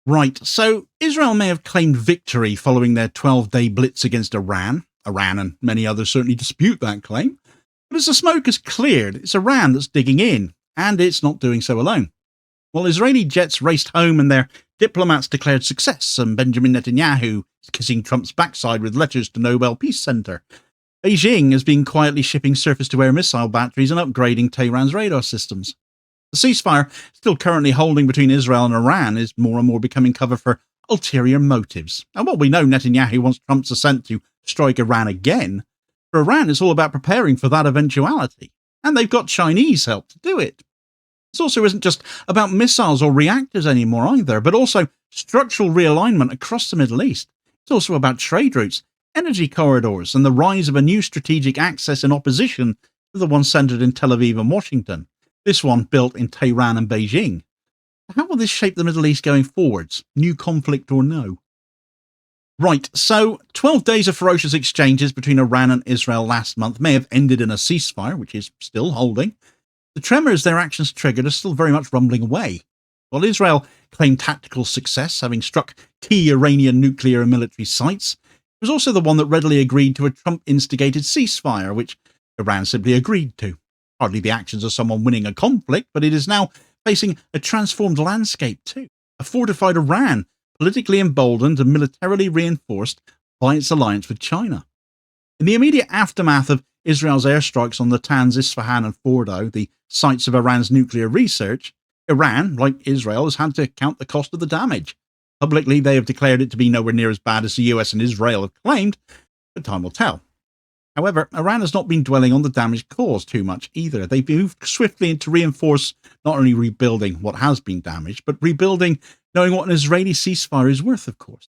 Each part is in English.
Right, so Israel may have claimed victory following their 12-day blitz against Iran. Iran and many others certainly dispute that claim. But as the smoke has cleared, it's Iran that's digging in, and it's not doing so alone. While Israeli jets raced home and their diplomats declared success, and Benjamin Netanyahu is kissing Trump's backside with letters to Nobel Peace Centre, Beijing has been quietly shipping surface-to-air missile batteries and upgrading Tehran's radar systems. The ceasefire, still currently holding between Israel and Iran, is more and more becoming cover for ulterior motives. And while we know Netanyahu wants Trump's assent to strike Iran again, for Iran it's all about preparing for that eventuality. And they've got Chinese help to do it. This also isn't just about missiles or reactors anymore either, but also structural realignment across the Middle East. It's also about trade routes, energy corridors, and the rise of a new strategic axis in opposition to the one centred in Tel Aviv and Washington, this one built in Tehran and Beijing. How will this shape the Middle East going forwards, new conflict or no? Right, so 12 days of ferocious exchanges between Iran and Israel last month may have ended in a ceasefire, which is still holding. The tremors their actions triggered are still very much rumbling away. While Israel claimed tactical success, having struck key Iranian nuclear and military sites, it was also the one that readily agreed to a Trump-instigated ceasefire, which Iran simply agreed to. Hardly the actions of someone winning a conflict, but it is now facing a transformed landscape too. A fortified Iran, politically emboldened and militarily reinforced by its alliance with China. In the immediate aftermath of Israel's airstrikes on Natanz, Isfahan and Fordo, the sites of Iran's nuclear research, Iran, like Israel, has had to count the cost of the damage. Publicly, they have declared it to be nowhere near as bad as the US and Israel have claimed, but time will tell. However, Iran has not been dwelling on the damage caused too much either. They've moved swiftly to reinforce not only rebuilding what has been damaged, but rebuilding knowing what an Israeli ceasefire is worth, of course.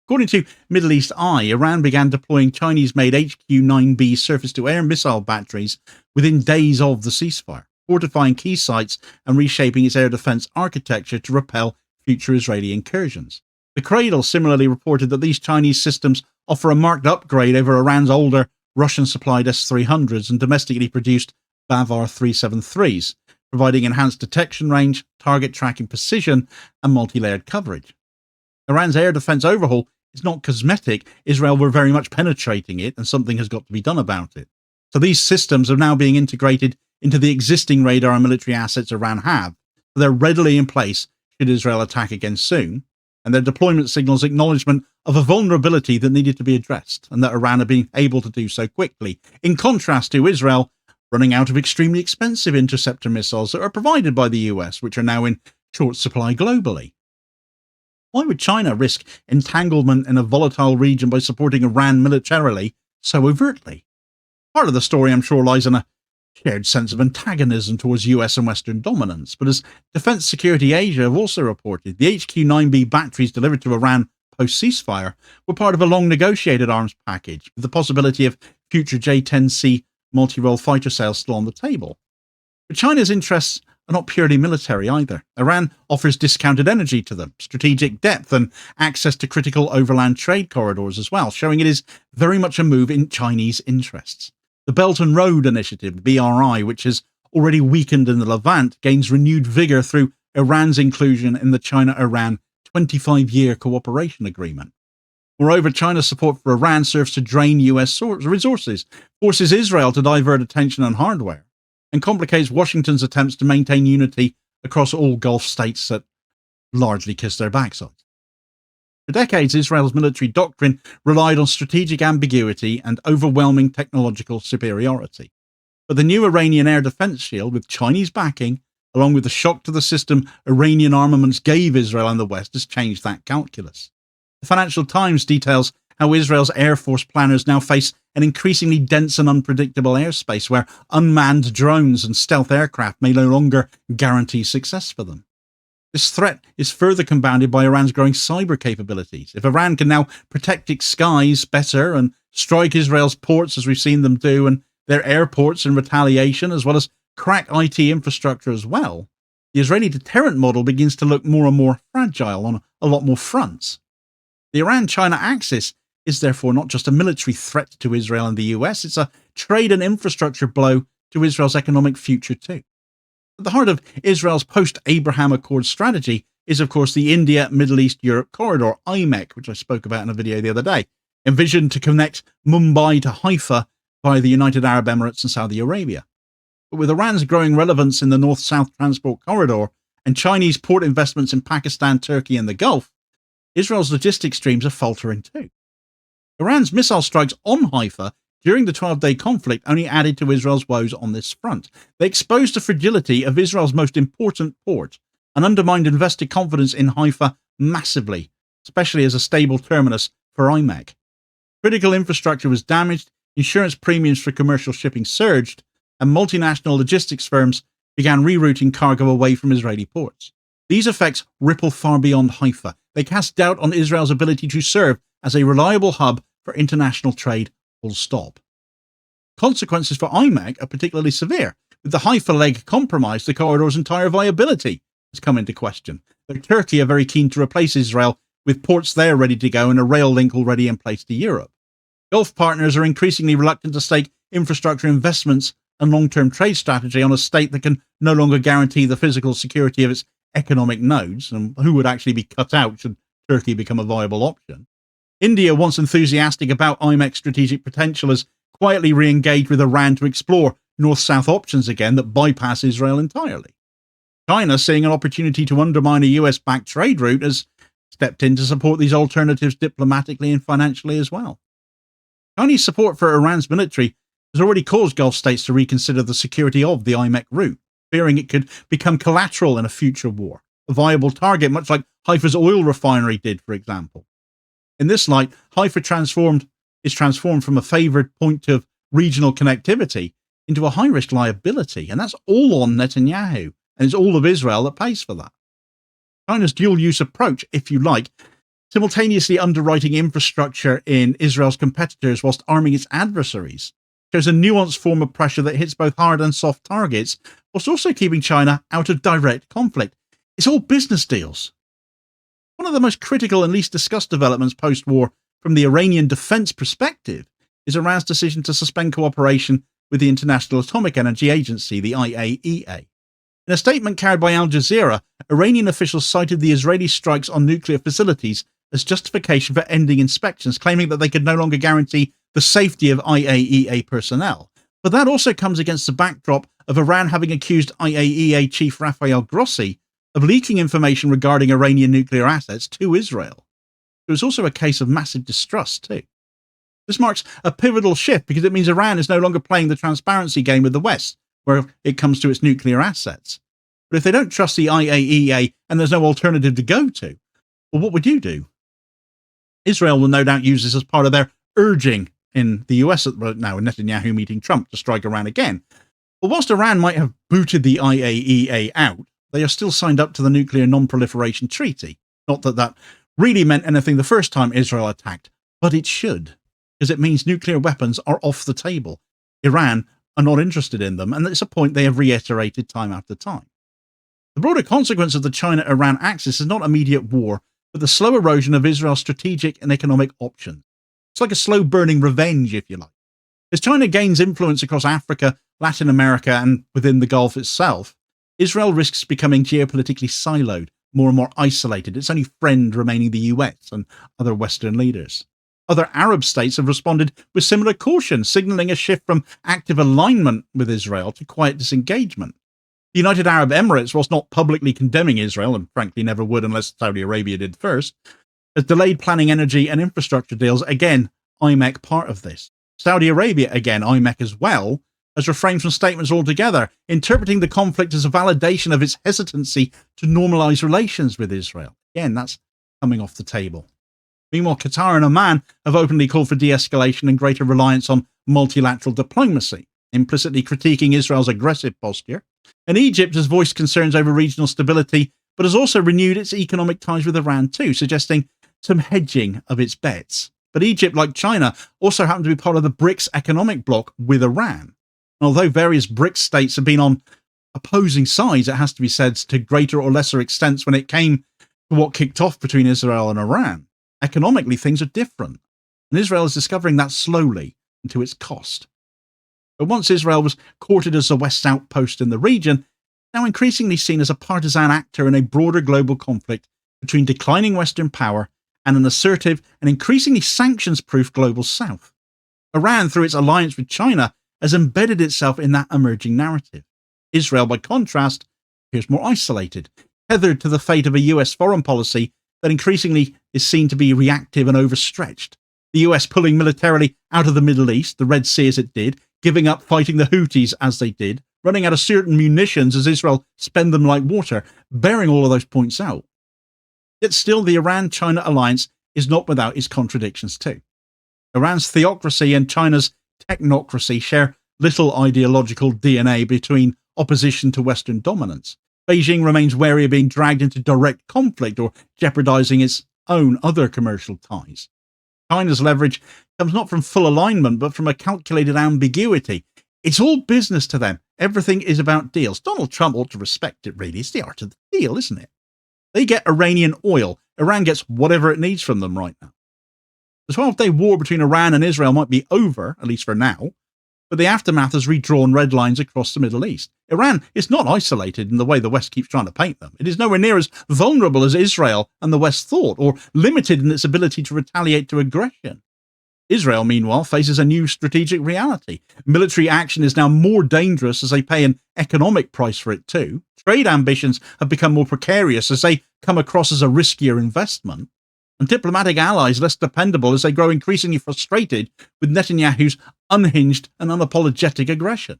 According to Middle East Eye, Iran began deploying Chinese-made HQ-9B surface-to-air missile batteries within days of the ceasefire, fortifying key sites and reshaping its air defense architecture to repel future Israeli incursions. The Cradle similarly reported that these Chinese systems offer a marked upgrade over Iran's older Russian-supplied S-300s and domestically produced Bavar 373s, providing enhanced detection range, target tracking precision, and multi-layered coverage. Iran's air defense overhaul is not cosmetic. Israel were very much penetrating it, and something has got to be done about it. So these systems are now being integrated into the existing radar and military assets Iran have. So they're readily in place should Israel attack again soon, and their deployment signals acknowledgement of a vulnerability that needed to be addressed, and that Iran had been able to do so quickly, in contrast to Israel running out of extremely expensive interceptor missiles that are provided by the US, which are now in short supply globally. Why would China risk entanglement in a volatile region by supporting Iran militarily so overtly? Part of the story, I'm sure, lies in a shared sense of antagonism towards US and Western dominance, but as Defense Security Asia have also reported, the HQ-9B batteries delivered to Iran post-ceasefire were part of a long-negotiated arms package, with the possibility of future J-10C multi-role fighter sales still on the table. But China's interests are not purely military either. Iran offers discounted energy to them, strategic depth, and access to critical overland trade corridors as well, showing it is very much a move in Chinese interests. The Belt and Road Initiative, BRI, which has already weakened in the Levant, gains renewed vigour through Iran's inclusion in the China-Iran 25-year cooperation agreement. Moreover, China's support for Iran serves to drain US resources, forces Israel to divert attention and hardware, and complicates Washington's attempts to maintain unity across all Gulf states that largely kiss their backsides. For decades, Israel's military doctrine relied on strategic ambiguity and overwhelming technological superiority. But the new Iranian air defense shield, with Chinese backing, along with the shock to the system Iranian armaments gave Israel and the West, has changed that calculus. The Financial Times details how Israel's Air Force planners now face an increasingly dense and unpredictable airspace where unmanned drones and stealth aircraft may no longer guarantee success for them. This threat is further compounded by Iran's growing cyber capabilities. If Iran can now protect its skies better and strike Israel's ports, as we've seen them do, and their airports in retaliation, as well as crack IT infrastructure as well, the Israeli deterrent model begins to look more and more fragile on a lot more fronts. The Iran-China axis is therefore not just a military threat to Israel and the US, it's a trade and infrastructure blow to Israel's economic future too. At the heart of Israel's post-Abraham Accord strategy is, of course, the India, Middle East, Europe corridor, IMEC, which I spoke about in a video the other day, envisioned to connect Mumbai to Haifa via the United Arab Emirates and Saudi Arabia. But with Iran's growing relevance in the north-south transport corridor and Chinese port investments in Pakistan, Turkey and the Gulf, Israel's logistics streams are faltering too. Iran's missile strikes on Haifa during the 12-day conflict only added to Israel's woes on this front. They exposed the fragility of Israel's most important port and undermined investor confidence in Haifa massively, especially as a stable terminus for IMEC. Critical infrastructure was damaged, insurance premiums for commercial shipping surged, and multinational logistics firms began rerouting cargo away from Israeli ports. These effects ripple far beyond Haifa. They cast doubt on Israel's ability to serve as a reliable hub for international trade, full stop. Consequences for IMEC are particularly severe. With the Haifa leg compromised, the corridor's entire viability has come into question. Though Turkey are very keen to replace Israel with ports there ready to go and a rail link already in place to Europe. Gulf partners are increasingly reluctant to stake infrastructure investments and long-term trade strategy on a state that can no longer guarantee the physical security of its economic nodes, and who would actually be cut out should Turkey become a viable option. India, once enthusiastic about IMEC's strategic potential, has quietly re-engaged with Iran to explore north-south options again that bypass Israel entirely. China, seeing an opportunity to undermine a US-backed trade route, has stepped in to support these alternatives diplomatically and financially as well. Chinese support for Iran's military has already caused Gulf states to reconsider the security of the IMEC route, fearing it could become collateral in a future war, a viable target much like Haifa's oil refinery did, for example. In this light, Haifa is transformed from a favoured point of regional connectivity into a high-risk liability, and that's all on Netanyahu, and it's all of Israel that pays for that. China's dual-use approach, if you like, simultaneously underwriting infrastructure in Israel's competitors whilst arming its adversaries, shows a nuanced form of pressure that hits both hard and soft targets, whilst also keeping China out of direct conflict. It's all business deals. One of the most critical and least discussed developments post-war from the Iranian defense perspective is Iran's decision to suspend cooperation with the International Atomic Energy Agency, the IAEA. In a statement carried by Al Jazeera, Iranian officials cited the Israeli strikes on nuclear facilities as justification for ending inspections, claiming that they could no longer guarantee the safety of IAEA personnel. But that also comes against the backdrop of Iran having accused IAEA chief Rafael Grossi of leaking information regarding Iranian nuclear assets to Israel. It was also a case of massive distrust too. This marks a pivotal shift because it means Iran is no longer playing the transparency game with the West, where it comes to its nuclear assets. But if they don't trust the IAEA and there's no alternative to go to, well, what would you do? Israel will no doubt use this as part of their urging in the US right now, with Netanyahu meeting Trump to strike Iran again. But whilst Iran might have booted the IAEA out, they are still signed up to the Nuclear Non-Proliferation Treaty. Not that that really meant anything the first time Israel attacked, but it should, because it means nuclear weapons are off the table. Iran are not interested in them, and it's a point they have reiterated time after time. The broader consequence of the China-Iran axis is not immediate war, but the slow erosion of Israel's strategic and economic options. It's like a slow-burning revenge, if you like. As China gains influence across Africa, Latin America, and within the Gulf itself, Israel risks becoming geopolitically siloed, more and more isolated, its only friend remaining the US and other Western leaders. Other Arab states have responded with similar caution, signalling a shift from active alignment with Israel to quiet disengagement. The United Arab Emirates, whilst not publicly condemning Israel, and frankly never would unless Saudi Arabia did first, has delayed planning energy and infrastructure deals, again, IMEC part of this. Saudi Arabia, again, IMEC as well, has refrained from statements altogether, interpreting the conflict as a validation of its hesitancy to normalise relations with Israel. Again, that's coming off the table. Meanwhile, Qatar and Oman have openly called for de-escalation and greater reliance on multilateral diplomacy, implicitly critiquing Israel's aggressive posture. And Egypt has voiced concerns over regional stability, but has also renewed its economic ties with Iran too, suggesting some hedging of its bets. But Egypt, like China, also happen to be part of the BRICS economic bloc with Iran. And although various BRICS states have been on opposing sides, it has to be said, to greater or lesser extents when it came to what kicked off between Israel and Iran, economically things are different. And Israel is discovering that slowly and to its cost. But once Israel was courted as the West's outpost in the region, now increasingly seen as a partisan actor in a broader global conflict between declining Western power and an assertive and increasingly sanctions-proof global South. Iran, through its alliance with China, has embedded itself in that emerging narrative. Israel, by contrast, appears more isolated, tethered to the fate of a US foreign policy that increasingly is seen to be reactive and overstretched. The US pulling militarily out of the Middle East, the Red Sea as it did, giving up fighting the Houthis as they did, running out of certain munitions as Israel spend them like water, bearing all of those points out. Yet still, the Iran-China alliance is not without its contradictions too. Iran's theocracy and China's technocracy share little ideological DNA between opposition to Western dominance. Beijing remains wary of being dragged into direct conflict or jeopardizing its own other commercial ties. China's leverage comes not from full alignment, but from a calculated ambiguity. It's all business to them. Everything is about deals. Donald Trump ought to respect it, really. It's the art of the deal, isn't it? They get Iranian oil. Iran gets whatever it needs from them right now. The 12-day war between Iran and Israel might be over, at least for now, but the aftermath has redrawn red lines across the Middle East. Iran is not isolated in the way the West keeps trying to paint them. It is nowhere near as vulnerable as Israel and the West thought, or limited in its ability to retaliate to aggression. Israel, meanwhile, faces a new strategic reality. Military action is now more dangerous as they pay an economic price for it too. Trade ambitions have become more precarious as they come across as a riskier investment. And diplomatic allies less dependable as they grow increasingly frustrated with Netanyahu's unhinged and unapologetic aggression.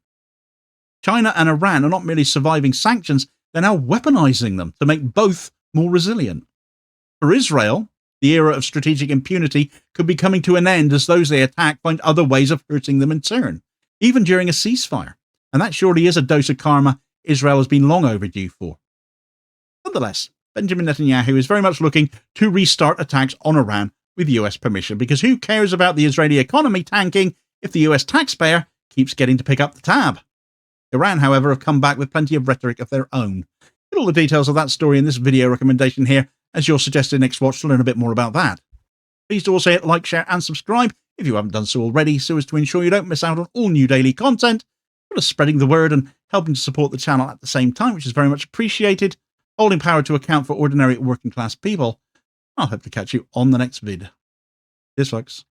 China and Iran are not merely surviving sanctions, they're now weaponizing them to make both more resilient. For Israel, the era of strategic impunity could be coming to an end as those they attack find other ways of hurting them in turn, even during a ceasefire. And that surely is a dose of karma Israel has been long overdue for. Nonetheless, Benjamin Netanyahu is very much looking to restart attacks on Iran with US permission, because who cares about the Israeli economy tanking if the US taxpayer keeps getting to pick up the tab? Iran, however, have come back with plenty of rhetoric of their own. Get all the details of that story in this video recommendation here as your suggested next watch to learn a bit more about that. Please do also hit like, share and subscribe if you haven't done so already, so as to ensure you don't miss out on all new daily content, but as spreading the word and helping to support the channel at the same time, which is very much appreciated, holding power to account for ordinary working class people. I'll hope to catch you on the next vid. Cheers, folks.